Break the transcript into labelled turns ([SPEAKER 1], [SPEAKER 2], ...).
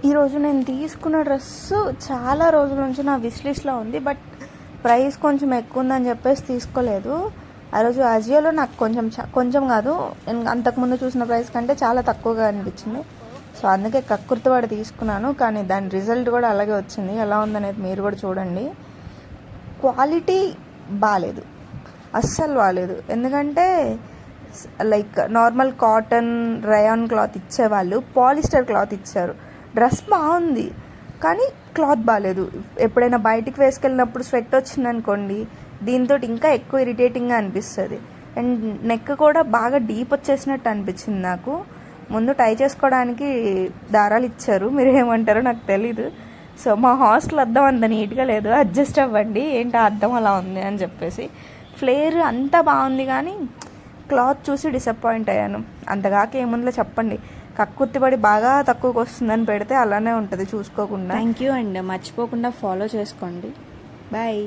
[SPEAKER 1] ఈరోజు నేను తీసుకున్న డ్రెస్సు చాలా రోజుల నుంచి నా విష్ లిస్ట్లో ఉంది, బట్ ప్రైస్ కొంచెం ఎక్కువ ఉందని చెప్పేసి తీసుకోలేదు. ఆ రోజు అజియోలో నాకు కొంచెం కాదు, అంతకుముందు చూసిన ప్రైస్ కంటే చాలా తక్కువగా అనిపించింది. సో అందుకే కక్కుర్తిపడి తీసుకున్నాను. కానీ దాని రిజల్ట్ కూడా అలాగే వచ్చింది. ఎలా ఉందనేది మీరు కూడా చూడండి. క్వాలిటీ బాగాలేదు, అస్సలు బాగాలేదు. ఎందుకంటే like normal cotton rayon cloth ఇచ్చేవాళ్ళు పాలిస్టర్ క్లాత్ ఇచ్చారు. డ్రెస్ బాగుంది కానీ క్లాత్ బాగాలేదు. ఎప్పుడైనా బయటికి వేసుకెళ్ళినప్పుడు స్వెట్ వచ్చిందనుకోండి, దీంతో ఇంకా ఎక్కువ ఇరిటేటింగ్గా అనిపిస్తుంది. అండ్ నెక్ కూడా బాగా డీప్ వచ్చేసినట్టు అనిపించింది నాకు. ముందు టై చేసుకోవడానికి దారాలు ఇచ్చారు, మీరు ఏమంటారో నాకు తెలీదు. సో మా హాస్టల్ అద్దం అంత నీట్గా లేదు, అడ్జస్ట్ అవ్వండి. ఏంటి అద్దం అలా ఉంది అని చెప్పేసి. ఫ్లేర్ అంతా బాగుంది కానీ క్లాత్ చూసి డిసప్పాయింట్ అయ్యాను. అంతగాక ఏముందో చెప్పండి. కక్కుర్తిపడి బాగా తక్కువకి వస్తుందని పెడితే అలానే ఉంటుంది చూసుకోకుండా.
[SPEAKER 2] థ్యాంక్ యూ అండ్ మర్చిపోకుండా ఫాలో చేసుకోండి. బాయ్.